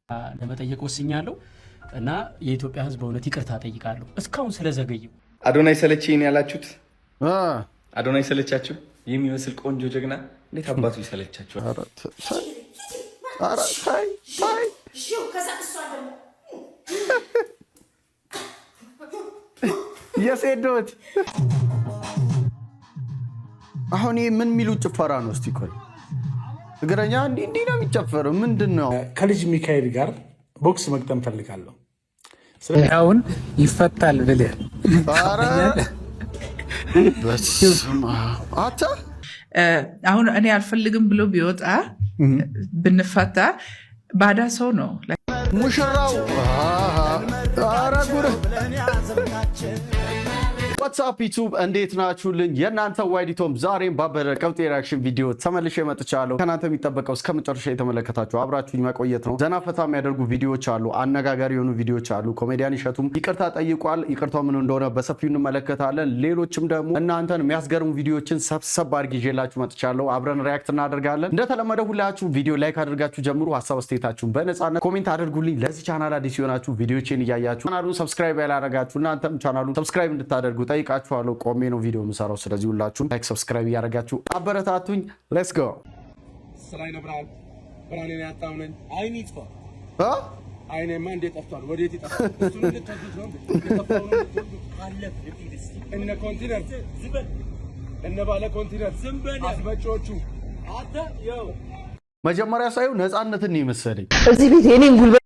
ለመጠየቅ ወስኛለሁ እና የኢትዮጵያ ሕዝብ በእውነት ይቅርታ ጠይቃለሁ እስካሁን ስለዘገየው። አዶናይ ሰለቸኝ ያላችሁት አዶናይ ሰለቻችሁ? የሚመስል ቆንጆ ጀግና እንዴት አባቱ ይሰለቻችኋል? የሴዶት አሁን ምን የሚሉ ጭፈራ ነው? እስቲ ቆይ እግረኛ እንዲህ ነው የሚጨፈረው? ምንድን ነው? ከልጅ ሚካኤል ጋር ቦክስ መግጠም ፈልጋለሁ። አሁን ይፈታል ብለህ አሁን እኔ አልፈልግም ብሎ ቢወጣ ብንፈታ ባዳ ሰው ነው ሙሽራው። ዋትስአፕ ዩቱብ እንዴት ናችሁልኝ? የእናንተ ዋይዲቶም ዛሬም ባበረ ቀውጤ ሪያክሽን ቪዲዮ ተመልሼ መጥቻለሁ። ከእናንተ የሚጠበቀው እስከ መጨረሻ የተመለከታችሁ አብራችሁኝ መቆየት ነው። ዘና ፈታ የሚያደርጉ ቪዲዮዎች አሉ፣ አነጋጋሪ የሆኑ ቪዲዮዎች አሉ። ኮሜዲያን እሸቱም ይቅርታ ጠይቋል። ይቅርታው ምን እንደሆነ በሰፊው እንመለከታለን። ሌሎችም ደግሞ እናንተን የሚያስገርሙ ቪዲዮዎችን ሰብሰብ አድርጌ ይዤላችሁ መጥቻለሁ። አብረን ሪያክት እናደርጋለን። እንደተለመደው ሁላችሁ ቪዲዮ ላይክ አድርጋችሁ ጀምሩ። ሀሳብ አስተያየታችሁን በነፃነት ኮሜንት አድርጉልኝ። ለዚህ ቻናል አዲስ የሆናችሁ ቪዲዮዎችን እያያችሁ ቻናሉን ሰብስክራይብ ያላደረጋችሁ እናንተም ቻናሉን ሰብስክራይብ እንድታደርጉ ጠይቃችኋለሁ። ቆሜ ነው ቪዲዮ የምሰራው። ስለዚህ ሁላችሁም ላይክ ሰብስክራይብ እያደረጋችሁ አበረታቱኝ። ሌትስ ጎ። ስራይ ነው ብራኔ ያጣው ነኝ አይኔ ይጥፋ አይኔማ እንዴ ጠፍቷል። ወዴት ይጠፋል? እሱን ልትተዱት ነው የጠፋው ነው አለ እነ ኮንቲነር ዝበል እነ ባለ ኮንቲነር ዝምበል አስበጮቹ አታ ያው መጀመሪያ ሳይው ነፃነትን ነው መሰለኝ እዚህ ቤት የኔን ጉልበት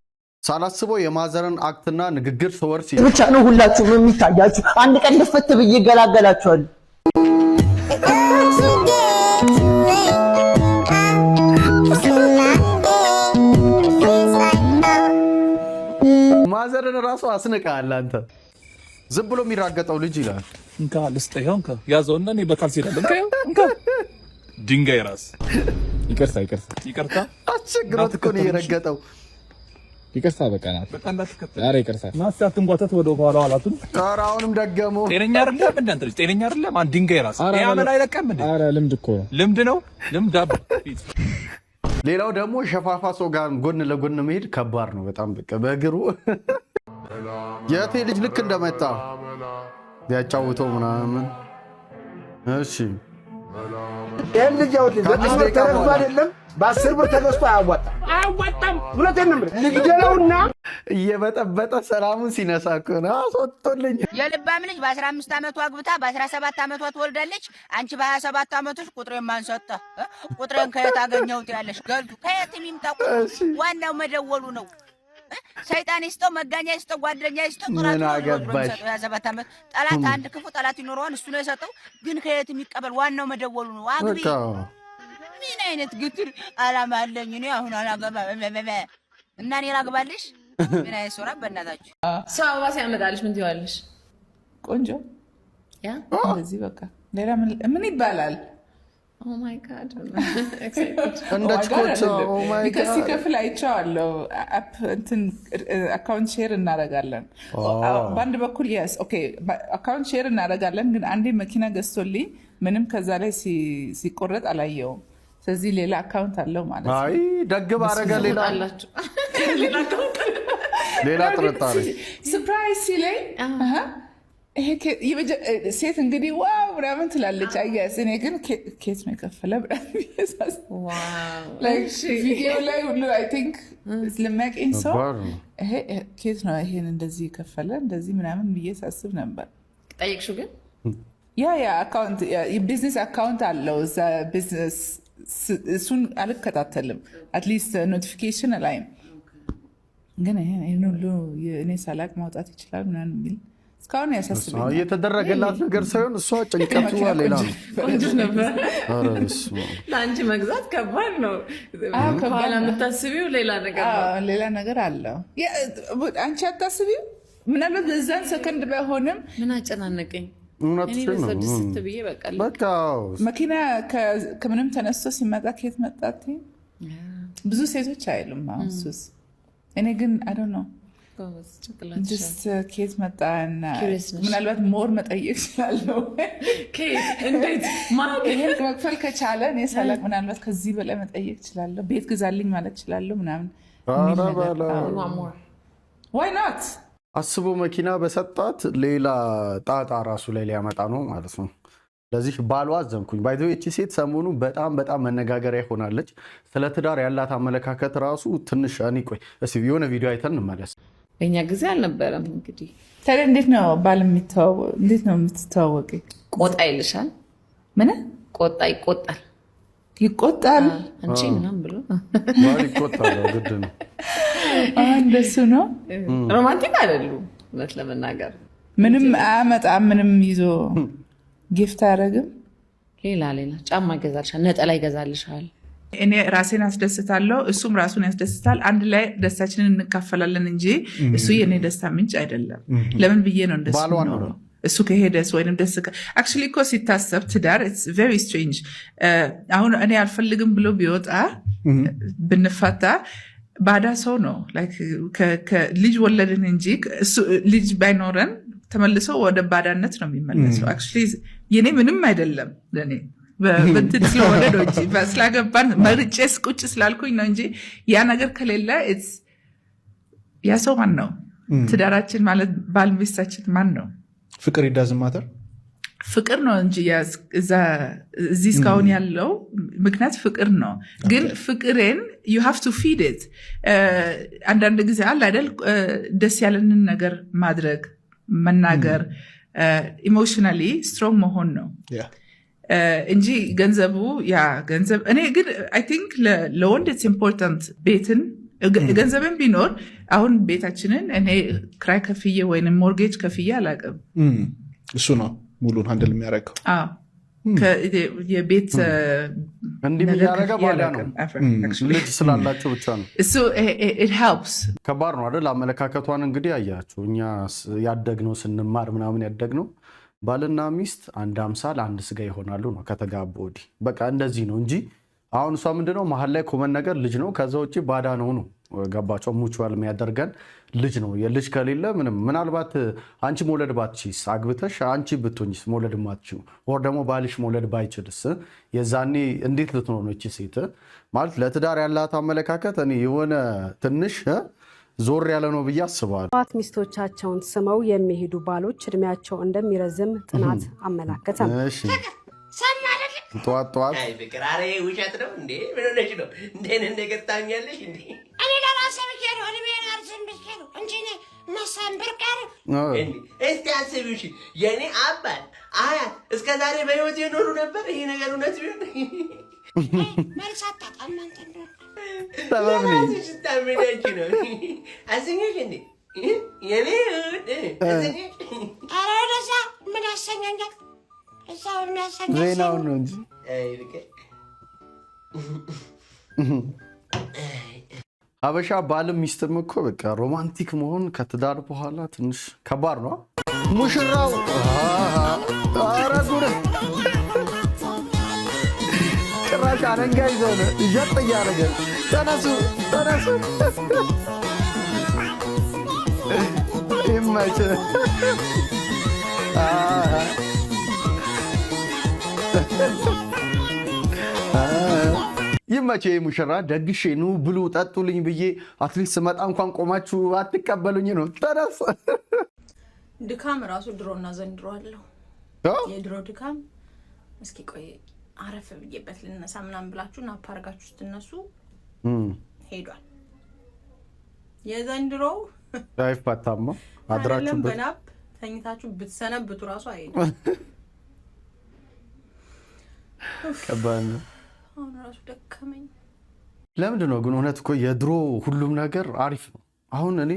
ሳላስበው የማዘርን አክትና ንግግር ተወርሲ ብቻ ነው ሁላችሁም የሚታያችሁ። አንድ ቀን ደፈት ብዬ ገላገላችኋለሁ። ማዘርን ራሱ አስነቃል። አንተ ዝም ብሎ የሚራገጠው ልጅ ይላል። እንካ ልስጠው እንካ ያዘውና እኔ በካልሲ እንካ እንካ ድንጋይ ራስ ይቅርታ አስቸግሮት እኮ ነው የረገጠው። ይቅርታ በቃናት በቃ እንዳትከተል። ኧረ ይቅርታ ማስታት እንጓተት ወደ ኋላ ኋላቱን አሁንም ደገመው። ጤነኛ አይደለም እንዳንተ ልጅ ጤነኛ አይደለም። አንድ ድንጋይ ራስ ያመል አይለቀም እንዴ? ኧረ ልምድ እኮ ልምድ ነው ልምድ አብ። ሌላው ደግሞ ሸፋፋ ሰው ጋር ጎን ለጎን መሄድ ከባድ ነው በጣም። በቃ በእግሩ የቴ ልጅ ልክ እንደመጣ ያጫውተው ምናምን። እሺ ይሄን ልጅ ያውልኝ በጣም አይደለም በ10 ብር ተገዝቶ አያዋጣም። ሁለተኛ ነበር ልግደለውና እየበጠበጠ ሰላሙን ሲነሳ እኮ ነው አስወጥቶልኝ። የልባም ልጅ በ15 ዓመቷ አግብታ በ17 ዓመቷ ትወልዳለች። አንቺ በ27 ዓመቶች ቁጥሬን ማን ሰጠ? ቁጥሬን ከየት አገኘሁት ያለሽ ገልቱ ከየት የሚምጣው? ዋናው መደወሉ ነው። ሰይጣን ይስጠው፣ መጋኛ ይስጠው፣ ጓደኛ ይስጠው። ምን አገባሽ? የ27 ዓመት ጠላት አንድ ክፉ ጠላት ይኖረዋል። እሱ ነው የሰጠው። ግን ከየት የሚቀበል ዋናው መደወሉ ነው። አግቢ ምን አይነት ግትር አላማ አለኝ እኔ አሁን አላገባም እና እኔ ላግባልሽ? ምን አይነት ሶራ በእናታችሁ። ሰው አበባ ሲያመጣልሽ ምን ትይዋለሽ? ቆንጆ ያ እንደዚህ በቃ ሌላ ምን ይባላል? ኦ ማይ ጋድ እንደችኮት ኦ ማይ ጋድ ሲከፍል አይቼዋለሁ። አፕ እንትን አካውንት ሼር እናደርጋለን። በአንድ በኩል የስ ኦኬ አካውንት ሼር እናደርጋለን። ግን አንዴ መኪና ገዝቶልኝ ምንም ከዛ ላይ ሲቆረጥ አላየውም። ስለዚህ ሌላ አካውንት አለው ማለት ነው። አይ ደግብ አረጋ ሌላ አላችሁ ሌላ ጥርጣሬ ሰርፕራይዝ ሲለኝ ሴት እንግዲህ ዋው ምናምን ትላለች። አያስ እኔ ግን ኬት ነው የከፈለ ቪዲዮ ላይ ሁሉ አይ ቲንክ ስለሚያውቀኝ ሰው ኬት ነው ይሄን እንደዚህ የከፈለ እንደዚህ ምናምን ብዬ ሳስብ ነበር። ጠየቅሽው? ግን ያ አካውንት የቢዝነስ አካውንት አለው እዛ ቢዝነስ። እሱን አልከታተልም አትሊስት ኖቲፊኬሽን ላይም። ግን ይህን ሁሉ እኔ ሳላቅ ማውጣት ይችላል ምናምን የሚል እስካሁን ያሳስበኛል። የተደረገላት ነገር ሳይሆን እሷ ጭንቀቱ ሌላ ነው። ቆንጆ ነበር። ለአንቺ መግዛት ከባድ ነው። በኋላ የምታስቢው ሌላ ነገር ነው። ሌላ ነገር አለው። አንቺ አታስቢው። ምናልባት በዛን ሰከንድ ባይሆንም ምን አጨናነቀኝ በቃ መኪና ከምንም ተነስቶ ሲመጣ ከየት መጣት ብዙ ሴቶች አይሉም። አሁን ሱስ እኔ ግን አይ ዶንት ኖ ጀስት ከየት መጣና ምናልባት ሞር መጠየቅ እችላለሁ። እንዴት ይሄን መክፈል ከቻለ እኔ ሳላቅ ምናልባት ከዚህ በላይ መጠየቅ እችላለሁ። ቤት ግዛልኝ ማለት እችላለሁ ምናምን ዋይ ናት አስቦ መኪና በሰጣት ሌላ ጣጣ ራሱ ላይ ሊያመጣ ነው ማለት ነው። ለዚህ ባሏ አዘንኩኝ። ባይዘው እቺ ሴት ሰሞኑ በጣም መነጋገሪያ ሆናለች። ስለ ትዳር ያላት አመለካከት ራሱ ትንሽ ቆይ እስኪ የሆነ ቪዲዮ አይተን እንመለስ። በእኛ ጊዜ አልነበረም። እንግዲህ ታዲያ እንዴት ነው ባል የሚተዋወቅ? እንዴት ነው የምትተዋወቂ? ቆጣ ይልሻል። ምን ቆጣ ይቆጣል አንቺ ምናምን ብሎ ባል ይቆጣል። ግድ ነው። እንደሱ ነው። ሮማንቲክ አይደሉም እውነት ለመናገር ምንም አያመጣም። ምንም ይዞ ጊፍት አያደርግም። ሌላ ጫማ ይገዛልሻል፣ ነጠላ ይገዛልሻል። እኔ ራሴን አስደስታለሁ፣ እሱም ራሱን ያስደስታል። አንድ ላይ ደስታችንን እንካፈላለን እንጂ እሱ የኔ ደስታ ምንጭ አይደለም። ለምን ብዬ ነው እንደሱ ነው? እሱ ከሄደስ ወይንም ደስ አክቹዋሊ እኮ ሲታሰብ ትዳር ኢትስ ቬሪ ስትሬንጅ። አሁን እኔ አልፈልግም ብሎ ቢወጣ ብንፋታ ባዳ ሰው ነው። ልጅ ወለድን እንጂ ልጅ ባይኖረን ተመልሶ ወደ ባዳነት ነው የሚመለሰው። አክቹዋሊ የኔ ምንም አይደለም ለኔ በእንትን ስለሆነ ነው እንጂ ስላገባን መርጬስ ቁጭ ስላልኩኝ ነው እንጂ ያ ነገር ከሌለ ያ ሰው ማን ነው? ትዳራችን ማለት ባል ሚስታችን ማን ነው? ፍቅር ይዳዝማተር ፍቅር ነው እንጂ እዚህ እስካሁን ያለው ምክንያት ፍቅር ነው። ግን ፍቅሬን you have to feed it። አንዳንድ ጊዜ አለ አይደል ደስ ያለንን ነገር ማድረግ መናገር ኢሞሽናሊ ስትሮንግ መሆን ነው እንጂ ገንዘቡ ገንዘብ እኔ ግን አይ ቲንክ ለወንድ ኢትስ ኢምፖርታንት ቤትን ገንዘብን ቢኖር አሁን ቤታችንን እኔ ክራይ ከፍዬ ወይንም ሞርጌጅ ከፍዬ አላውቅም። እሱ ነው ሙሉን ሃንድል የሚያደርገው። የቤት እንዲህ የሚያደርገው ባዳ ነው። ልጅ ስላላቸው ብቻ ነው እሱ it helps። ከባድ ነው አይደል? አመለካከቷን እንግዲህ አያችሁ። እኛ ያደግነው ስንማር ምናምን ያደግነው ባልና ሚስት አንድ አምሳል አንድ ስጋ ይሆናሉ ነው ከተጋቡ ወዲህ። በቃ እንደዚህ ነው እንጂ አሁን እሷ ምንድነው መሀል ላይ ኮመን ነገር ልጅ ነው፣ ከዛ ውጪ ባዳ ነው። ገባቸው? ሙቹዋል የሚያደርገን ልጅ ነው። የልጅ ከሌለ ምንም ምናልባት አንቺ መውለድ ባትችይስ አግብተሽ አንቺ ብትሆኝስ መውለድ ማትችው ወር ደግሞ ባልሽ መውለድ ባይችልስ የዛኔ እንዴት ልትኖር ነው እቺ ሴት? ማለት ለትዳር ያላት አመለካከት እኔ የሆነ ትንሽ ዞር ያለ ነው ብዬ አስባለሁ። ጧት ሚስቶቻቸውን ስመው የሚሄዱ ባሎች እድሜያቸው እንደሚረዝም ጥናት አመላከተ። እሺ ጧት ፍቅር አሬ ውሸት ነው እንዴ? ምን ሆነሽ ነው እንዴን እንደገጣኛለሽ እንዴ? እኔ ለራሴ ብቻ ነው እድሜን አርዝም ብቻ ነው እንጂ መሳንብር ቀር እንዴ? እስቲ አስቢው እሺ፣ የኔ አባት አያት እስከ ዛሬ በህይወት የኖሩ ነበር። ይሄ ነገር እውነት ቢሆን መልስ አታጣም አንተ እንደው ተባብኝ ስታምነች ነው አስኝሽ እንዴ? የኔ አስኝ አረ ደሳ ምን አሰኛኛል? ዜናው ነው እንጂ ሀበሻ ባልም ሚስትም እኮ በቃ ሮማንቲክ መሆን ከትዳር በኋላ ትንሽ ከባድ ነው። ሙሽራው ኧረ ጉድ ጭራሽ አለንጋ ይዘው ነው እየጥ እያደረገ ተነሱ ይመችህ። ይመቼ ሙሽራ ደግሼ ኑ ብሉ ጠጡልኝ ብዬ አትሊስት መጣ እንኳን ቆማችሁ አትቀበሉኝ ነው። ተነስ ድካም ራሱ ድሮና ዘንድሮ አለው። የድሮ ድካም እስኪ ቆይ አረፍ ብዬበት ልነሳ ምናምን ብላችሁ ናፕ አድርጋችሁ ስትነሱ ሄዷል። የዘንድሮ አይፈታማ አድራችሁ በናፕ ተኝታችሁ ብትሰነብቱ ራሱ አይሄድም። ከባድ ነው። አሁን ራሱ ደከመኝ። ለምንድን ነው ግን? እውነት እኮ የድሮ ሁሉም ነገር አሪፍ ነው። አሁን እኔ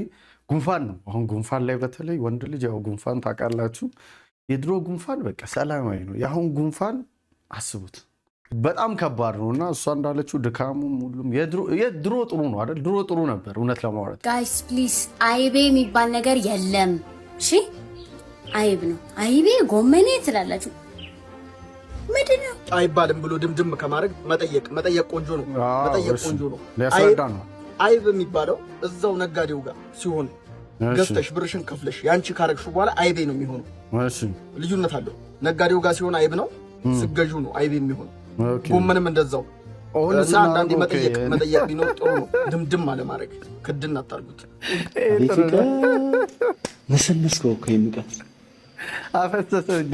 ጉንፋን ነው። አሁን ጉንፋን ላይ በተለይ ወንድ ልጅ ያው ጉንፋን ታውቃላችሁ። የድሮ ጉንፋን በቃ ሰላማዊ ነው። የአሁን ጉንፋን አስቡት በጣም ከባድ ነው። እና እሷ እንዳለችው ድካሙም ሁሉም የድሮ ጥሩ ነው አይደል? ድሮ ጥሩ ነበር እውነት ለማውራት። ጋይስ ፕሊዝ አይቤ የሚባል ነገር የለም። እሺ አይብ ነው አይቤ ጎመኔ ትላላችሁ ምንድነው? አይባልም ብሎ ድምድም ከማድረግ መጠየቅ ቆንጆ ነው። መጠየቅ ቆንጆ ነው። አይብ የሚባለው እዛው ነጋዴው ጋር ሲሆን ገዝተሽ ብርሽን ከፍለሽ ያንቺ ካረግሹ በኋላ አይቤ ነው የሚሆነው። እሺ ልዩነት አለው። ነጋዴው ጋር ሲሆን አይብ ነው፣ ስገዡ ነው አይቤ የሚሆነው። ጎመንም እንደዛው እና አንዳንዴ መጠየቅ ቢኖር ጥሩ ነው። ድምድም አለ ማድረግ ክድን አታርጉት። መሰመስከው እኮ የሚቀር አፈሰሰ እንጂ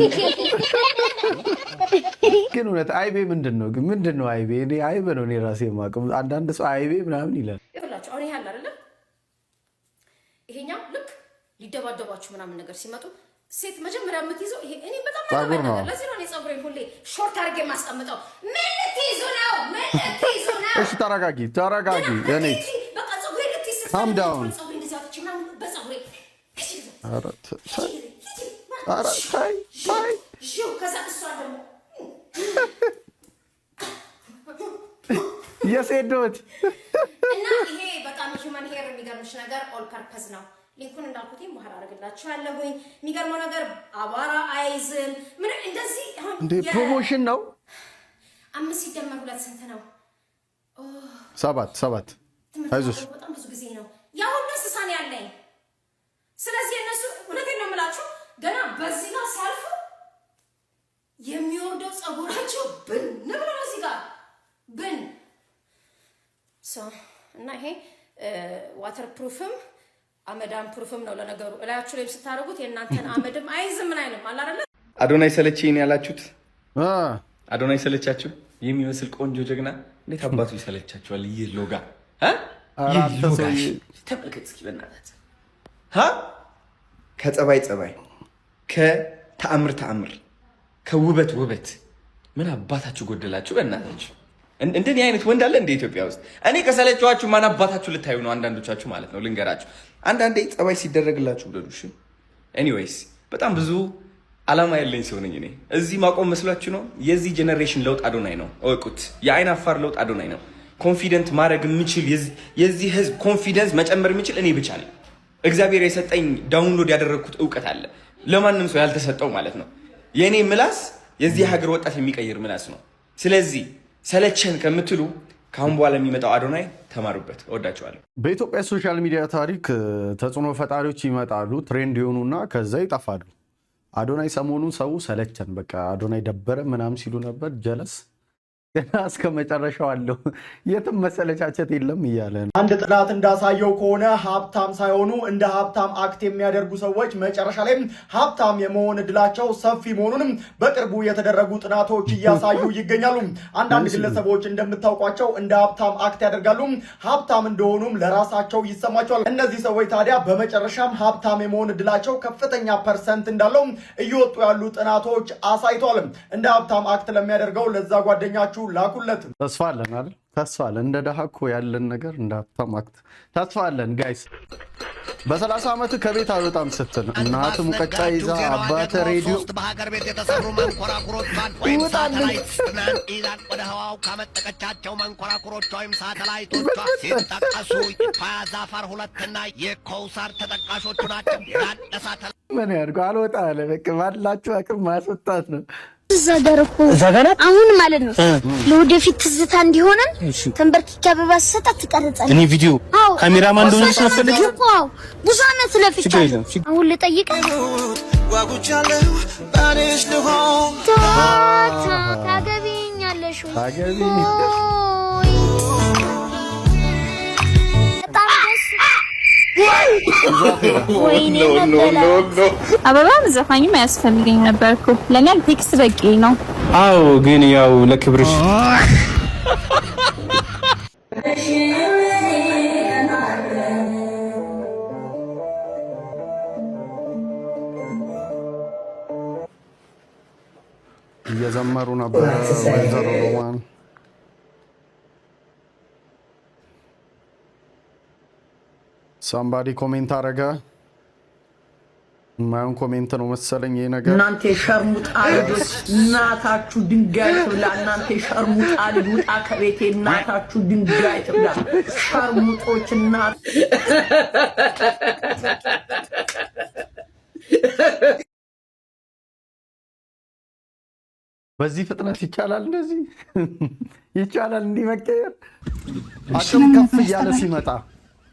ግን እውነት አይቤ ምንድን ነው አይቤ? እኔ አይቤ ነው እኔ ራሴ የማውቀው። አንዳንድ ሰው አይቤ ምናምን ይላል። ይኸውላችሁ አሁን ይሄ አለ አይደለ? ይሄኛው ልክ ሊደባደባችሁ ምናምን ነገር ሲመጡ ሴት መጀመሪያ የምትይዘው ይሄ እኔ በጣም ጸጉር ነው። ለዚህ ነው እኔ ጸጉሬን ሁሌ ሾርት አድርጌ የማስቀምጠው። ምን ልትይዙ ነው? እሺ ተረጋጊ። እኔ በቃ ጸጉሬ ልትይዝ calm down። ጸጉሬ እንደዚህ አትች ምናምን በጸጉሬ ኧረ ተይ ከዛ እሷ ደግሞ የሴዶት እና ይሄ በጣም ሂውማን ሄር የሚገርምሽ ነገር ኦል ፐርፐዝ ነው። ሊንኩን እንዳልኩት በኋላ አደርግላችኋለሁኝ። የሚገርመው ነገር አቧራ አይዝም። ምን እንደዚህ አሁን እንደ ፕሮሞሽን ነው። 5 ሲደመር 2 ስንት ነው? 7 አይዞሽ። በጣም ብዙ ጊዜ ነው። ያ ሁሉ እንስሳ ነው ያለኝ። ስለዚህ እነሱ እውነቴን ነው የምላችሁ ገና በዚህ ጋር ሲያልፉ የሚወርደው ጸጉራቸው ብን ብሎ ነው እዚህ ጋር ብን እና ይሄ ዋተር ፕሩፍም አመዳም ፕሩፍም ነው ለነገሩ። እላያችሁ ላይ ስታደርጉት የእናንተን አመድም አይዝም ምን አይልም አለ አይደለ? አዶናይ ሰለቸኝ ያላችሁት አዶናይ ሰለቻችሁ? የሚመስል ቆንጆ ጀግና እንዴት አባቱ ይሰለቻችኋል? ይህ ሎጋ ተመልከት እስኪ በእናትህ ከጸባይ ጸባይ፣ ከተአምር ከውበት ውበት ምን አባታችሁ ጎደላችሁ? በእናታችሁ እንደኔ አይነት ወንድ አለ እንደ ኢትዮጵያ ውስጥ? እኔ ከሰለቻችሁ ማን አባታችሁ ልታዩ ነው? አንዳንዶቻችሁ ማለት ነው። ልንገራችሁ፣ አንዳንዴ ጸባይ ሲደረግላችሁ ብለዱሽ። ኤኒዌይስ በጣም ብዙ አላማ ያለኝ ሰው ነኝ እኔ። እዚህ ማቆም መስሏችሁ ነው? የዚህ ጄኔሬሽን ለውጥ አዶናይ ነው፣ እወቁት። የአይን አፋር ለውጥ አዶናይ ነው። ኮንፊደንት ማድረግ የምችል የዚህ ህዝብ ኮንፊደንስ መጨመር የምችል እኔ ብቻ ነኝ። እግዚአብሔር የሰጠኝ ዳውንሎድ ያደረግኩት እውቀት አለ፣ ለማንም ሰው ያልተሰጠው ማለት ነው። የእኔ ምላስ የዚህ ሀገር ወጣት የሚቀይር ምላስ ነው። ስለዚህ ሰለቸን ከምትሉ ከአሁን በኋላ የሚመጣው አዶናይ ተማሩበት። እወዳቸዋለሁ። በኢትዮጵያ ሶሻል ሚዲያ ታሪክ ተጽዕኖ ፈጣሪዎች ይመጣሉ፣ ትሬንድ የሆኑና ከዛ ይጠፋሉ። አዶናይ ሰሞኑን ሰው ሰለቸን በቃ አዶናይ ደበረ ምናምን ሲሉ ነበር። ጀለስ ገና እስከ መጨረሻው አለው፣ የትም መሰለቻቸት የለም እያለ ነው። አንድ ጥናት እንዳሳየው ከሆነ ሀብታም ሳይሆኑ እንደ ሀብታም አክት የሚያደርጉ ሰዎች መጨረሻ ላይ ሀብታም የመሆን እድላቸው ሰፊ መሆኑንም በቅርቡ የተደረጉ ጥናቶች እያሳዩ ይገኛሉ። አንዳንድ ግለሰቦች እንደምታውቋቸው እንደ ሀብታም አክት ያደርጋሉ፣ ሀብታም እንደሆኑም ለራሳቸው ይሰማቸዋል። እነዚህ ሰዎች ታዲያ በመጨረሻም ሀብታም የመሆን እድላቸው ከፍተኛ ፐርሰንት እንዳለው እየወጡ ያሉ ጥናቶች አሳይተዋል። እንደ ሀብታም አክት ለሚያደርገው ለዛ ጓደኛችሁ ላኩለት። ተስፋ አለን አይደል? ተስፋ አለን። እንደ ደሃ እኮ ያለን ነገር እንደ ሀብታም አክት ተስፋ አለን ጋይስ። በ30 ዓመት ከቤት አልወጣም ስትል እናት ሙቀጫ ይዛ አባት ሬዲዮ በሀገር ቤት የተሰሩ መንኮራኩሮቿን ወይም ሳተላይት ኢራን ወደ ህዋው ካመጠቀቻቸው መንኮራኩሮቿ ወይም ሳተላይቶቿ ሲጠቀሱ ፓያዛፋር 2 እና የኮውሳር ተጠቃሾቹ ናቸው። ኢራን ለሳተላይት ምን ያድርጉ? አልወጣ አለ። በቃ ባላችሁ አቅም ማስወጣት ነው። እዛ ጋር እኮ አሁን ማለት ነው ለወደፊት ትዝታ እንዲሆነን ተንበርክኬ አበባ ስሰጣት ትቀርጻለች። እኔ ቪዲዮ ካሜራማን እንደሆነ ስለፈልግ ብዙ አመት ለፍቻለሁ። አሁን ልጠይቅህ ጓጉቻለሁ ባሪሽ ልሆን ታገቢኛለሽ ታገቢ አበባ ዘፋኝም አያስፈልገኝ ነበርኩ። ለኛ ቴክስት በቂ ነው። አዎ ግን ያው ለክብርሽ እየዘመሩ ነበር። ወይዘሮ ሮማን ሳምባዲ ኮሜንት አረጋ። ማን ኮሜንት ነው መሰለኝ ይሄ ነገር። እናንተ ሸርሙጣ ልጆች እናታችሁ ድንጋይ ትብላ። እናንተ ሸርሙጣ ልጅ ውጣ ከቤቴ። እናታችሁ ድንጋይ ትብላ። ሸርሙጦች እናት በዚህ ፍጥነት ይቻላል? እንደዚህ ይቻላል? እንዲህ መቀየር አቅም ከፍ እያለ ሲመጣ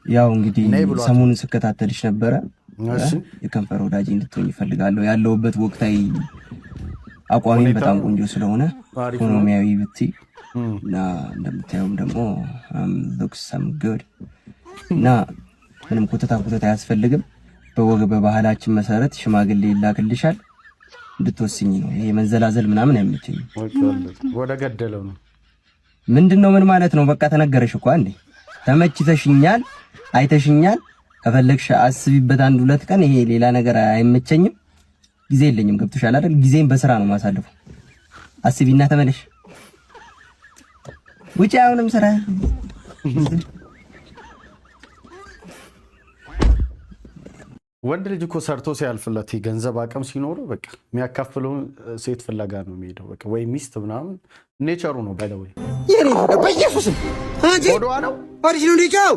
ያው እንግዲህ ሰሞኑን ስከታተልሽ ነበረ። የከንፈር ወዳጅ እንድትሆኝ ይፈልጋለሁ። ያለውበት ወቅታዊ አቋሚ በጣም ቆንጆ ስለሆነ ኢኮኖሚያዊ ብቲ እና እንደምታየውም ደግሞ ሉክስ ሰም ጉድ እና ምንም ኮተታ አያስፈልግም። በወግ በባህላችን መሰረት ሽማግሌ ይላክልሻል እንድትወስኝ ነው። ይሄ መንዘላዘል ምናምን አይመቸኝም። ወደ ገደለው ነው። ምንድነው? ምን ማለት ነው? በቃ ተነገረሽ እኮ አንዴ። ተመችተሽኛል፣ አይተሽኛል። ከፈለግሽ አስቢበት 1-2 ቀን። ይሄ ሌላ ነገር አይመቸኝም። ጊዜ የለኝም። ገብቶሻል አይደል? ጊዜን በስራ ነው ማሳለፈው። አስቢና ተመለሽ። ውጪ አሁንም ስራ ወንድ ልጅ እኮ ሰርቶ ሲያልፍለት ገንዘብ አቅም ሲኖረው በቃ የሚያካፍለው ሴት ፍለጋ ነው የሚሄደው። በቃ ወይ ሚስት ምናምን ኔቸሩ ነው። ባይ ዘ ወይ የኔ በኢየሱስ አንቺ ወደዋ ነው ወዲህ ነው ልጅው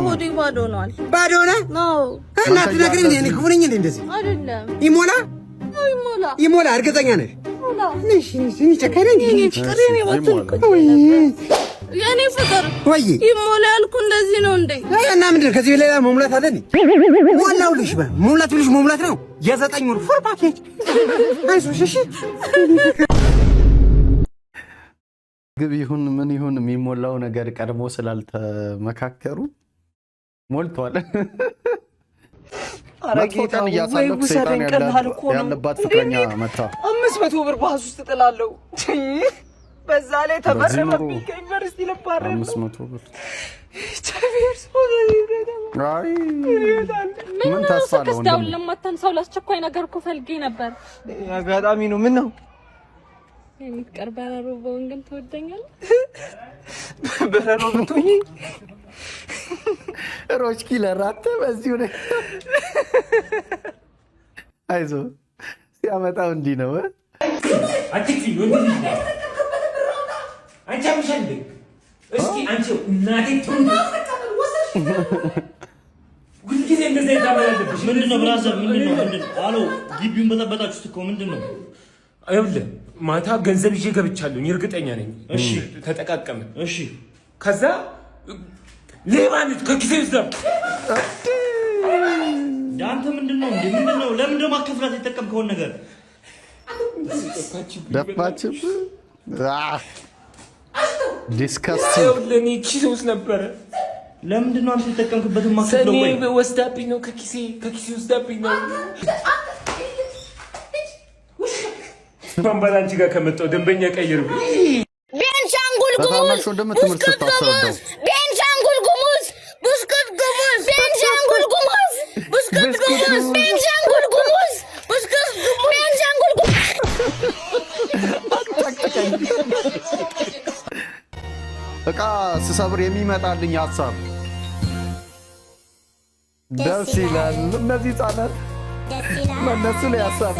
ወዲ ባዶ ነው አለ ባዶ ነው ነው እና ትነግሪኝ እኔ ክፉ ነኝ እንደዚህ አይደለም። ይሞላ ይሞላ ይሞላ እርግጠኛ ነሽ? ነሽ ነሽ ቸከረኝ ቅሬኔ ወጥቶ የኔ ፍቅር ወይ ይሞላ ያልኩ እንደዚህ ነው እንዴ? እና ምንድነው ከዚህ ሌላ መሙላት አለ እንዴ? ዋናው ልጅ መሙላት ብለሽ መሙላት ነው። የ9 ወር ፉል ፓኬጅ አይዞሽ እሺ። ግብ ይሁን ምን ይሁን የሚሞላው ነገር ቀድሞ ስላልተመካከሩ ሞልቷል። አረጋግጠን እያሳለፈ ሰይጣን ያለባት ፍቅረኛ መታ 500 ብር ባስ ውስጥ ጥላለው። በዛ ላይ ተመረመብኝ ከዩኒቨርሲቲ ለባረ 500 ብር ቻቪርስ አይ ምን ታሳለው እንደው ለማታን ሰው ላስቸኳይ ነገር እኮ ፈልጌ ነበር። አጋጣሚ ነው። ምን ነው የሚቀር በረሮ በወንገን ተወደኛል። በረሮ ብትሆኚ ሮች ኪለር አተ በዚሁ ነው። አይዞ ሲያመጣው እንዲህ ነው። አትክፊ ወንድ አንቺ አምሸንድ እስኪ አንቺ እናቴ ትሁን ሁልጊዜ እንደዚህ ታመላለብሽ። ምንድነው ብራዘር? ምንድነው? አሎ ግቢውን በጠበጣችሁት እኮ ምንድነው? አይውልህ ማታ ገንዘብ ይዤ ገብቻለሁ፣ እርግጠኛ ነኝ። እሺ ተጠቃቀምን። እሺ ከዛ ሌባ ነች ከኪሴ ውስጥ አንተ ምንድነው እንዴ? ምንድነው? ለምን ደማ ከፍላት የተጠቀምከውን ነገር ደፋችሁ? ዲስካስቲንግ ለኔ ኪሴ ውስጥ ነበረ። ለምንድነው አንተ የተጠቀምክበትን ማከፍለው? ወይ ሰኔ ወስዳብኝ ነው ከኪሴ ወስዳብኝ ነው። ባንባላንቺ ጋር ከመጣው ደንበኛ ቀይሩ። ቤንሻንጉል ጉሙዝ እንደምትምር ስታስረዳው ቤንሻንጉል ጉሙዝ ብስኩት ጉሙዝ ቤንሻንጉል ጉሙዝ ብስኩት ጉሙዝ ቤንሻንጉል ጉሙዝ ብስኩት ጉሙዝ ቤንሻንጉል እቃ ስሰብር የሚመጣልኝ ሀሳብ ደስ ይላል። እነዚህ ህጻናት በእነሱ ላይ ሀሳብ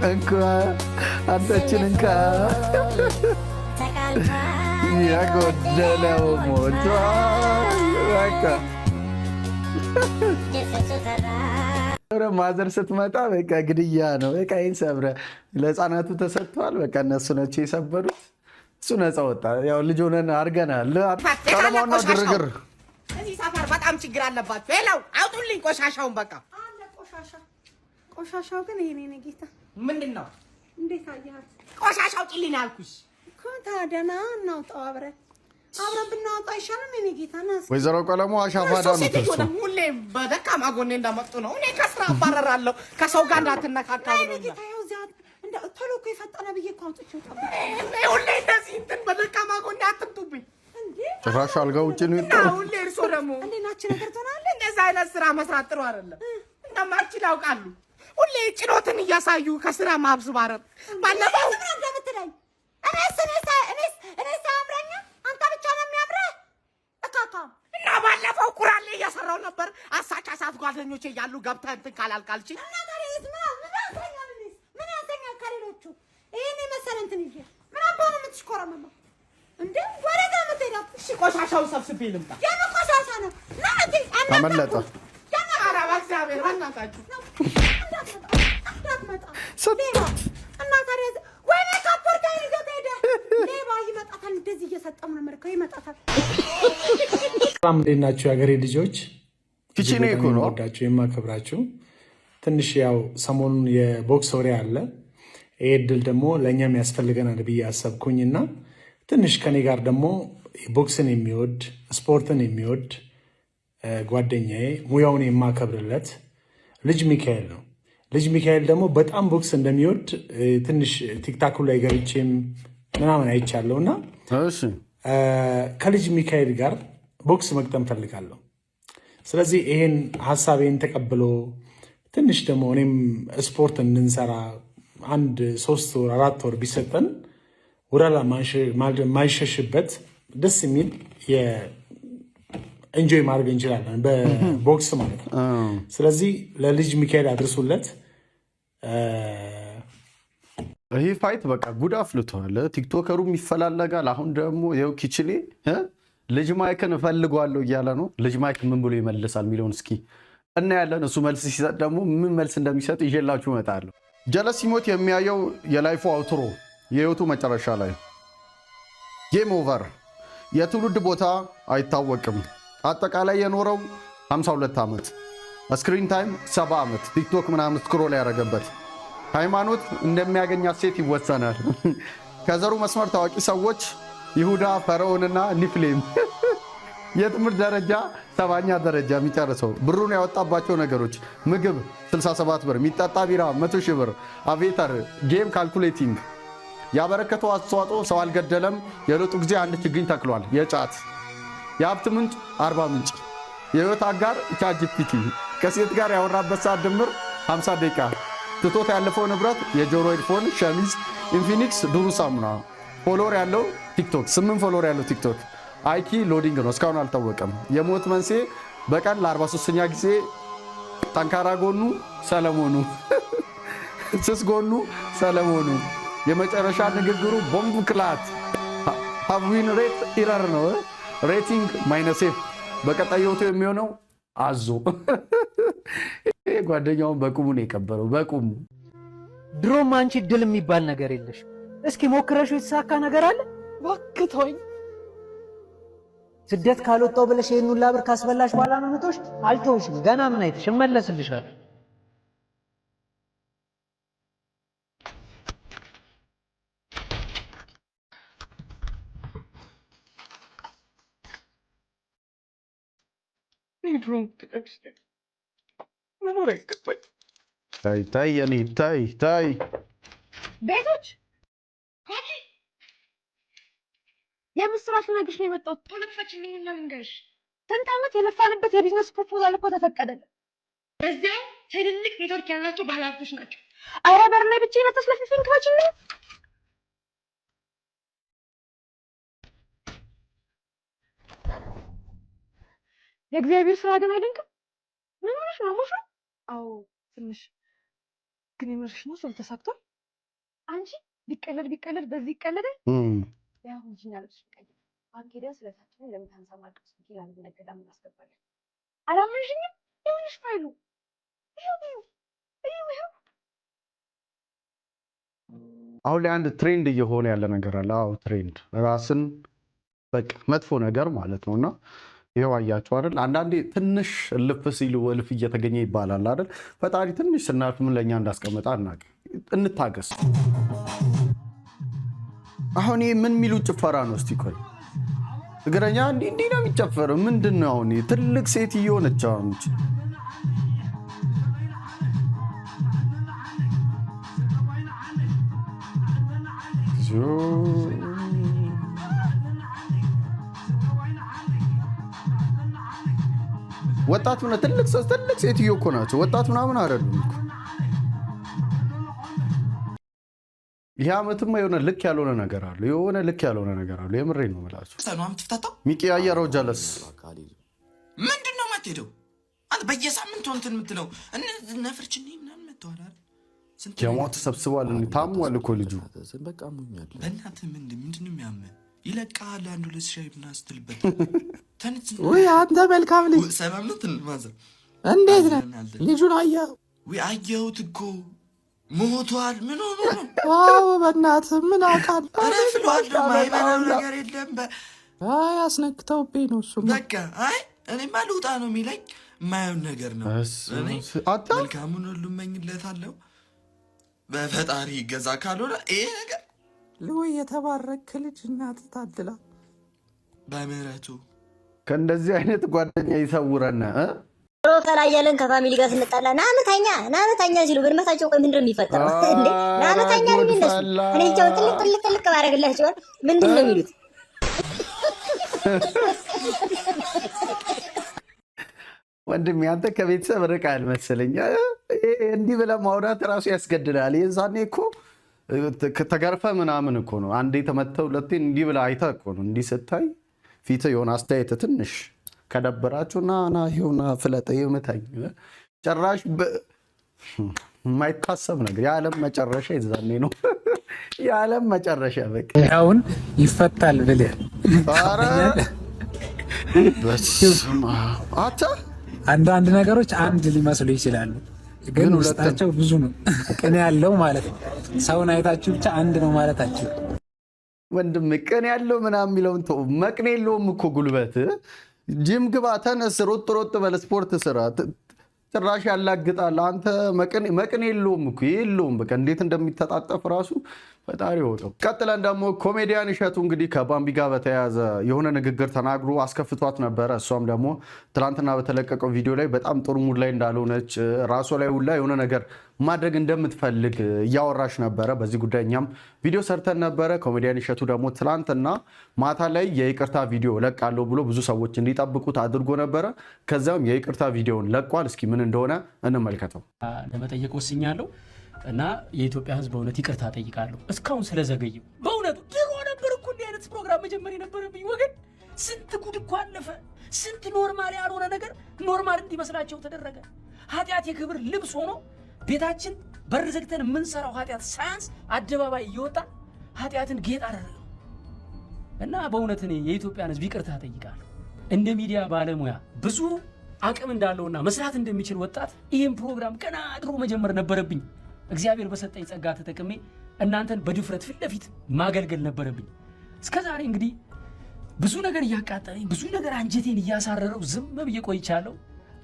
እንኳ አንተችን እንካ የጎደለው ሞልቷል። በቃ ማዘር ስትመጣ በቃ ግድያ ነው። በቃ ይህን ሰብረ ለህፃናቱ ተሰጥቷል። በቃ እነሱ ናቸው የሰበሩት። እሱ ነፃ ወጣ። ያው ልጅ ሆነን አድርገናል። ቀለማውና ግርግር እዚህ ሰፈር በጣም ችግር አለባችሁ። ሄለው አውጡልኝ ቆሻሻውን። በቃ አለ ቆሻሻው ግን ይሄ ነው ጌታ። ምንድን ነው? እንዴት አያት? ቆሻሻው ጭልኝ አልኩሽ እኮ። ታዲያ ና እናውጣው አብረን ብናወጣ አይሻልም? የኔ ጌታ ና። ወይዘሮ ቀለሙ አሻፋዳ ነው ተርሶ ሁሌ በደካማ ጎኔ እንዳመጡ ነው። እኔ ከስራ አባረራለሁ ከሰው ጋር እንዳትነካካ ብሎኛል። ቶሎ እኮ የፈጠነ ብዬ እኮ አውጥቼው ጠብቅ። ሁሌ እንደዚህ እንትን በደካማ ጎኔ አትምጡብኝ። ጭራሽ አልጋ ውጭ ነው የወጣው። ሁሌ እርሶ ደግሞ እንዴናችን ነገር ትሆናለህ። እንደዛ አይነት ስራ መስራት ጥሩ አይደለም። እንደማችል ያውቃሉ። ሁሌ ጭኖትን እያሳዩ ከስራ ማብስባረር ባለፈው እንደምትለኝ እኔስ አምረኛ አንተ ብቻ ነው የሚያምረህ እካካ። እና ባለፈው ቁራሌ እያሰራው ነበር። አሳቻ ሳት ጓደኞቼ እያሉ ገብተህ እንትን ካላልካልች እና ታሪስ ምን ያንሰኛል ከሌሎቹ? ይሄን የመሰለ እንትን ይዤ ምን አባ ነው የምትሽኮረመመው እንዴ? ወደዛ የምትሄደው? እሺ ቆሻሻውን ሰብስቤ ልምጣ። የምን ቆሻሻ ነው? ና እንዴ አመለጠ። ኧረ በእግዚአብሔር በእናታችሁ እንዳትመጣ ሌባ። እና ታዲያ ወይኔ ካፖርታ ይዞት ሄደ። ሌባ ይመጣታል። እንደዚህ እየሰጠሙ ነው መልከው ይመጣታል። በጣም እንዴት ናችሁ የሀገሬ ልጆች? ኪቺኔ እኮ ነው ወዳችሁ የማከብራችሁ። ትንሽ ያው ሰሞኑን የቦክስ ወሬ አለ። ይሄ እድል ደግሞ ለእኛም ያስፈልገናል ብዬ አሰብኩኝና ትንሽ ከኔ ጋር ደግሞ ቦክስን የሚወድ ስፖርትን የሚወድ ጓደኛዬ ሙያውን የማከብርለት ልጅ ሚካኤል ነው። ልጅ ሚካኤል ደግሞ በጣም ቦክስ እንደሚወድ ትንሽ ቲክታኩ ላይ ገብቼም ምናምን አይቻለሁ እና ከልጅ ሚካኤል ጋር ቦክስ መግጠም ፈልጋለሁ። ስለዚህ ይሄን ሀሳቤን ተቀብሎ ትንሽ ደግሞ እኔም ስፖርት እንድንሰራ 1 3 ወር 4 ወር ቢሰጠን ወራላ ማይሸሽበት ደስ የሚል ኢንጆይ ማድረግ እንችላለን በቦክስ ማለት ነው። ስለዚህ ለልጅ ሚካኤል አድርሱለት። ይህ ፋይት በቃ ጉድ አፍልቷል። ቲክቶከሩም ይፈላለጋል። አሁን ደግሞ ይኸው ኪችሌ ልጅ ማይክን እፈልጓለሁ እያለ ነው። ልጅ ማይክ ምን ብሎ ይመልሳል የሚለውን እስኪ እናያለን። እሱ መልስ ሲሰጥ ደግሞ ምን መልስ እንደሚሰጥ ይዤላችሁ እመጣለሁ። ጀለስ ሲሞት የሚያየው የላይፉ አውትሮ የህይወቱ መጨረሻ ላይ ጌም ኦቨር። የትውልድ ቦታ አይታወቅም። አጠቃላይ የኖረው 52 ዓመት፣ ስክሪን ታይም 7 ዓመት፣ ቲክቶክ ምናምን ስክሮል ያደረገበት። ሃይማኖት እንደሚያገኛት ሴት ይወሰናል። ከዘሩ መስመር ታዋቂ ሰዎች ይሁዳ፣ ፈርዖንና ኒፍሌም። የትምህርት ደረጃ 7ኛ ደረጃ የሚጨርሰው። ብሩን ያወጣባቸው ነገሮች ምግብ 67 ብር፣ የሚጠጣ ቢራ 100 ሺህ ብር፣ አቬተር ጌም፣ ካልኩሌቲንግ። ያበረከተው አስተዋጽኦ ሰው አልገደለም። የለውጡ ጊዜ 1 ችግኝ ተክሏል። የጫት የሀብት ምንጭ 40 ምንጭ። የህይወት አጋር ቻትጂፒቲ። ከሴት ጋር ያወራበት ሰዓት ድምር 50 ደቂቃ። ትቶት ያለፈው ንብረት የጆሮ ሄድፎን፣ ሸሚዝ፣ ኢንፊኒክስ ዱሩ ሳሙና። ፎሎወር ያለው ቲክቶክ 8 ፎሎወር ያለው ቲክቶክ። አይኪ ሎዲንግ ነው፣ እስካሁን አልታወቀም። የሞት መንስኤ በቀን ለ43ኛ ጊዜ። ጠንካራ ጎኑ ሰለሞኑ፣ ስስ ጎኑ ሰለሞኑ። የመጨረሻ ንግግሩ ቦምብ ክላት። ሀዊን ሬት ኢረር ነው። ሬቲንግ -F። በቀጣይ ህይወቱ የሚሆነው አዞ። ጓደኛውን በቁሙ ነው የቀበረው፣ በቁሙ። ድሮም አንቺ ድል የሚባል ነገር የለሽ። እስኪ ሞክረሽው የተሳካ ነገር አለ? ዋክቶኝ ስደት ካልወጣው ብለሽ ይሄን ሁላ ብር ካስበላሽ በኋላ ነው መቶሽ። አልተውሽም። ገና ምን አይተሽ እመለስልሻለሁ። ታይ የኔ ታይ ቤቶች የምስራች ነግሽ ነው የመጣሁት። ፖለቲካችን እና ልንገርሽ፣ ስንት ዓመት የለፋንበት የቢዝነስ ፕሮፖዛል እኮ ተፈቀደልን። በዚያው ትልልቅ ኔትወርክ ያላቸው ባለሀብቶች ናቸው። አረ በር ላይ ብቻ የመተስለፊፊን ክፋችን ነው። የእግዚአብሔር ስራ ግን አይደንቅም? ምን ሆነሽ ነው ሙሹ? አዎ ትንሽ ግን የምርሽ ነው። ሰው ተሳክቷል። አንቺ ቢቀለድ በዚህ ይቀለዳል። ያው እንጂናለሽ ቀይ ባንክ ሄደን ስለታችን ለምታንሰማቀስ ይላል ነገዳ ምን አስገባለን። አላመንሽኝም? ይሁንሽ ፋይሉ ይሁ አሁን ላይ አንድ ትሬንድ እየሆነ ያለ ነገር አለ። አዎ ትሬንድ ራስን በቃ መጥፎ ነገር ማለት ነውና ይሄው አያችሁ አይደል? አንዳንዴ ትንሽ እልፍ ሲሉ እልፍ እየተገኘ ይባላል አይደል? ፈጣሪ ትንሽ ስናልፍ ምን ለኛ እንዳስቀመጣ አናውቅ። እንታገስ። አሁን ምን የሚሉ ጭፈራ ነው? እስቲ ቆይ እግረኛ እንዲህ ነው የሚጨፈረው? ምንድን ነው አሁን? ትልቅ ሴትዮ ነች አሁን። ወጣት ሆነ ትልቅ ሴትዮ እኮ ናቸው። ወጣት ምናምን አይደሉም እኮ። ይህ ዓመትማ የሆነ ልክ ያልሆነ ነገር አለ። የምሬን ነው የምላቸው። ሚቂ ያየረው ጀለስ ምንድን ነው የማትሄደው? አንተ በየሳምንቱ እንትን የምትለው ነፍርችን ምናምን መተዋል። ጀማ ተሰብስቧል። ታሟል እኮ ልጁ። በእናትህ ምንድን ነው የሚያምህ? ይለቃል። አንዱ ሁለት ሻይ ምናምን ስትልበት ወይ አንተ መልካም ልጅ ሰላምነትን ማዘር እንዴት ነህ? ልጁን አየኸው? ወይ አየሁት እኮ ሞቷል። ምን ሆኖ ነው? ዋው በእናትህ ምን አውቃለሁ። ረፍሏል። ማይበላው ነገር የለም። አይ አስነክተውብኝ ነው እሱ። በቃ አይ እኔማ ልውጣ ነው የሚለኝ። የማየውን ነገር ነው። እኔ መልካሙን ሁሉ እመኝለታለሁ። በፈጣሪ ይገዛ ካልሆነ ይሄ ነገር ለወይ የተባረክ ልጅ እናት ታድላ በምህረቱ ከእንደዚህ አይነት ጓደኛ ይሰውረን። ሮፈላ እያለን ከፋሚሊ ጋር ስንጣላ ናመታኛ ሲሉ ብንመታቸው ቆይ ምንድን ነው የሚፈጠረው? እንዴ ናመታኛ ነው የሚነሱ እኔ ጃው ጥልቅ ባረግላቸው ምንድን ነው የሚሉት? ወንድም ያንተ ከቤተሰብ ርቃል መሰለኝ። እንዲህ ብለህ ማውራት ራሱ ያስገድዳል። የዛኔ እኮ ተገርፈ ምናምን እኮ ነው አንዴ ተመተው ሁለቴ እንዲህ ብለህ አይተህ እኮ ነው እንዲህ ስታይ ፊት የሆነ አስተያየት ትንሽ ከደበራችሁ ና ይሁና ፍለጠ ይመታኝ ጭራሽ የማይታሰብ ነገር የዓለም መጨረሻ የዛኔ ነው። የዓለም መጨረሻ በቃ አሁን ይፈታል ብለህ ኧረ በስመ አብ አንዳንድ ነገሮች አንድ ሊመስሉ ይችላሉ፣ ግን ውስጣቸው ብዙ ነው። ቅኔ ያለው ማለት ነው። ሰውን አይታችሁ ብቻ አንድ ነው ማለታችሁ ወንድም ቅኔ ያለው ምናምን የሚለውን ተው። መቅኔ የለውም እኮ ጉልበት። ጂም ግባ፣ ተነስ፣ ሮጥ በለ፣ ስፖርት ስራ። ጭራሽ ያላግጣል። አንተ መቅኔ የለውም እኮ የለውም። በቃ እንዴት እንደሚተጣጠፍ ራሱ ፈጣሪ ወቀው። ቀጥለን ደግሞ ኮሜዲያን እሸቱ እንግዲህ ከባምቢ ጋር በተያያዘ የሆነ ንግግር ተናግሮ አስከፍቷት ነበረ። እሷም ደግሞ ትናንትና በተለቀቀው ቪዲዮ ላይ በጣም ጥሩ ሙድ ላይ እንዳልሆነች ራሷ ላይ ሁላ የሆነ ነገር ማድረግ እንደምትፈልግ እያወራሽ ነበረ። በዚህ ጉዳይ እኛም ቪዲዮ ሰርተን ነበረ። ኮሜዲያን እሸቱ ደግሞ ትናንትና ማታ ላይ የይቅርታ ቪዲዮ ለቃለሁ ብሎ ብዙ ሰዎች እንዲጠብቁት አድርጎ ነበረ። ከዚያም የይቅርታ ቪዲዮን ለቋል። እስኪ ምን እንደሆነ እንመልከተው። ለመጠየቅ ወስኛለሁ እና የኢትዮጵያ ሕዝብ በእውነት ይቅርታ ጠይቃለሁ እስካሁን ስለዘገየው። በእውነቱ ድሮ ነበር እኮ እንዲህ አይነት ፕሮግራም መጀመር የነበረብኝ ወገን። ስንት ጉድ እኮ አለፈ። ስንት ኖርማል ያልሆነ ነገር ኖርማል እንዲመስላቸው ተደረገ። ኃጢአት የክብር ልብስ ሆኖ ቤታችን በር ዘግተን የምንሰራው ኃጢአት ሳያንስ አደባባይ እየወጣ ኃጢአትን ጌጥ አደረገው እና በእውነት እኔ የኢትዮጵያን ሕዝብ ይቅርታ ጠይቃለሁ። እንደ ሚዲያ ባለሙያ ብዙ አቅም እንዳለውና መስራት እንደሚችል ወጣት ይህን ፕሮግራም ገና ድሮ መጀመር ነበረብኝ። እግዚአብሔር በሰጠኝ ጸጋ ተጠቅሜ እናንተን በድፍረት ፊት ለፊት ማገልገል ነበረብኝ። እስከዛሬ እንግዲህ ብዙ ነገር እያቃጠለኝ ብዙ ነገር አንጀቴን እያሳረረው ዝም ብዬ ቆይቻለሁ።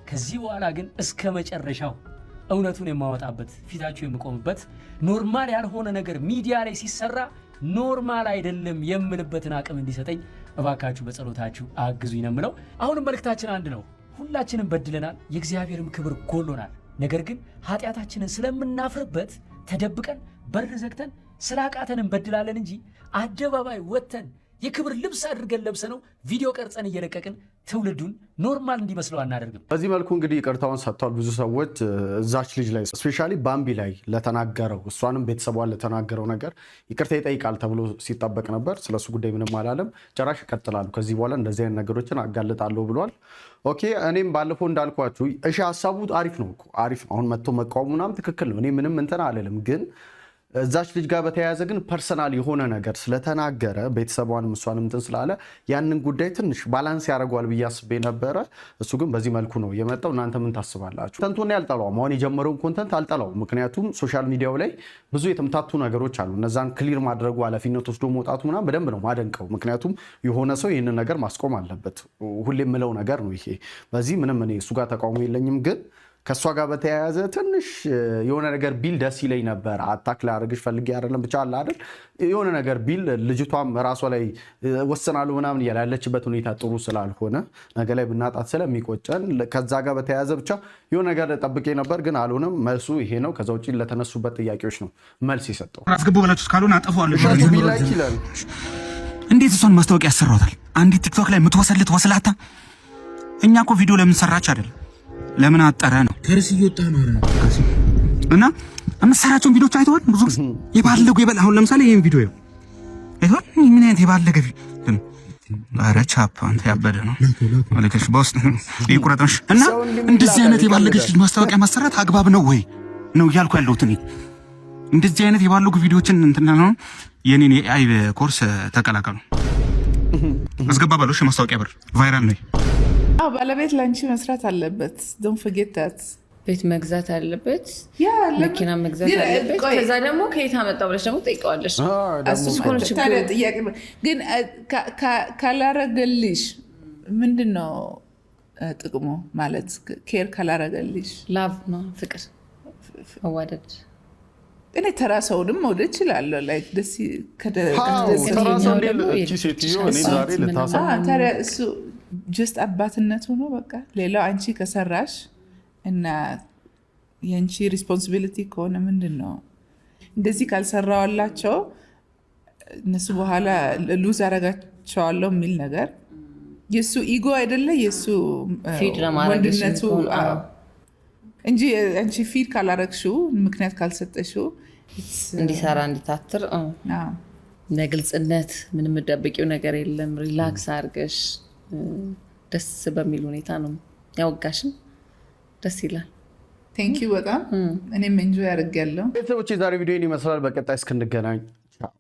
ከዚህ በኋላ ግን እስከ መጨረሻው እውነቱን የማወጣበት ፊታችሁ የምቆምበት ኖርማል ያልሆነ ነገር ሚዲያ ላይ ሲሰራ ኖርማል አይደለም የምልበትን አቅም እንዲሰጠኝ እባካችሁ በጸሎታችሁ አግዙኝ ነው የምለው። አሁንም መልእክታችን አንድ ነው። ሁላችንም በድለናል፣ የእግዚአብሔርም ክብር ጎሎናል። ነገር ግን ኃጢአታችንን ስለምናፍርበት ተደብቀን በር ዘግተን ስላቃተን እንበድላለን እንጂ አደባባይ ወጥተን የክብር ልብስ አድርገን ለብሰነው ቪዲዮ ቀርጸን እየለቀቅን ትውልዱን ኖርማል እንዲመስለው አናደርግም። በዚህ መልኩ እንግዲህ ይቅርታውን ሰጥቷል። ብዙ ሰዎች እዛች ልጅ ላይ ስፔሻሊ ባምቢ ላይ ለተናገረው እሷንም ቤተሰቧን ለተናገረው ነገር ይቅርታ ይጠይቃል ተብሎ ሲጠበቅ ነበር። ስለሱ ጉዳይ ምንም አላለም። ጭራሽ ይቀጥላሉ። ከዚህ በኋላ እንደዚህ አይነት ነገሮችን አጋልጣለሁ ብሏል። ኦኬ እኔም ባለፈው እንዳልኳችሁ እሺ ሀሳቡ አሪፍ ነው እኮ አሪፍ ነው። አሁን መጥቶ መቃወሙ ምናምን ትክክል ነው። እኔ ምንም እንትን አልልም ግን እዛች ልጅ ጋር በተያያዘ ግን ፐርሰናል የሆነ ነገር ስለተናገረ ቤተሰቧንም እሷንም እንትን ስላለ ያንን ጉዳይ ትንሽ ባላንስ ያደርገዋል ብዬ አስቤ ነበረ። እሱ ግን በዚህ መልኩ ነው የመጣው። እናንተ ምን ታስባላችሁ? ኮንተንቱን ያልጠላውም አሁን የጀመረውን ኮንተንት አልጠላውም። ምክንያቱም ሶሻል ሚዲያው ላይ ብዙ የተምታቱ ነገሮች አሉ። እነዛን ክሊር ማድረጉ ኃላፊነት ወስዶ መውጣቱ ምናምን በደንብ ነው ማደንቀው። ምክንያቱም የሆነ ሰው ይህንን ነገር ማስቆም አለበት። ሁሌ የምለው ነገር ነው ይሄ። በዚህ ምንም እኔ እሱ ጋር ተቃውሞ የለኝም ግን ከእሷ ጋር በተያያዘ ትንሽ የሆነ ነገር ቢል ደስ ይለኝ ነበር። አታክ ላደርግሽ ፈልጌ አይደለም ብቻ አለ አይደል የሆነ ነገር ቢል ልጅቷም ራሷ ላይ ወሰናሉ ምናምን እያለ ያለችበት ሁኔታ ጥሩ ስላልሆነ ነገ ላይ ብናጣት ስለሚቆጨን ከዛ ጋር በተያያዘ ብቻ የሆነ ነገር ጠብቄ ነበር ግን አልሆነም። መልሱ ይሄ ነው። ከዛ ውጭ ለተነሱበት ጥያቄዎች ነው መልስ የሰጠው። አስገቡ ብላችሁ እስካልሆነ አጠፋዋለሁ። ቢላይክ ይላል። እንዴት እሷን ማስታወቂያ ያሰራታል? አንዲት ቲክቶክ ላይ የምትወሰልት ወስላታ። እኛ እኮ ቪዲዮ ለምን ሰራች አይደል ለምን አጠረ ነው። ከርስ እየወጣ ነው እና የምትሰራቸውን ቪዲዮች አይተዋል። ብዙ የባለገው ይበል። አሁን ለምሳሌ ይሄን ቪዲዮ አይተዋል። ምን አይነት የባለገ ኧረ ቻፕ አንተ ያበደ ነው ማለከሽ ቦስ ይቁረጥሽ። እና እንደዚህ አይነት የባለገች ማስታወቂያ ማሰራት አግባብ ነው ወይ ነው እያልኩ ያለሁት እኔ። እንደዚህ አይነት የባለጉ ቪዲዮችን እንትና ነው የኔን የአይ ኮርስ ተቀላቀሉ። አስገባ ባሎሽ ማስታወቂያ ብር ቫይራል ነው። ባለቤት ለአንቺ መስራት አለበት። ዶንት ፎርጌት ዳት። ቤት መግዛት አለበት፣ መኪና መግዛት አለበት። ከዛ ደግሞ ከየት አመጣው ብለሽ ደግሞ ጠይቀዋለሽ። ጥያቄ ግን ካላረገልሽ ምንድን ነው ጥቅሙ? ማለት ኬር ካላረገልሽ ላቭ ነው፣ ፍቅር፣ መዋደድ እኔ ተራ ሰውንም መውደድ እችላለሁ። ላይክ ደስ ታዲያ እሱ ጀስት አባትነቱ ነው በቃ። ሌላው አንቺ ከሰራሽ እና የአንቺ ሪስፖንሲቢሊቲ ከሆነ ምንድን ነው እንደዚህ ካልሰራዋላቸው እነሱ በኋላ ሉዝ አረጋቸዋለሁ የሚል ነገር የእሱ ኢጎ አይደለ የእሱ ወንድነቱ እንጂ አንቺ ፊድ ካላረግሽው ምክንያት ካልሰጠሽው እንዲሰራ እንዲታትር ለግልጽነት ምንም ደብቂው ነገር የለም። ሪላክስ አድርገሽ ደስ በሚል ሁኔታ ነው ያወጋሽን። ደስ ይላል። ቴንክ ዩ በጣም እኔም ኤንጆይ አድርጌያለሁ። ቤተሰቦች የዛሬ ቪዲዮ ይመስላል። በቀጣይ እስክንገናኝ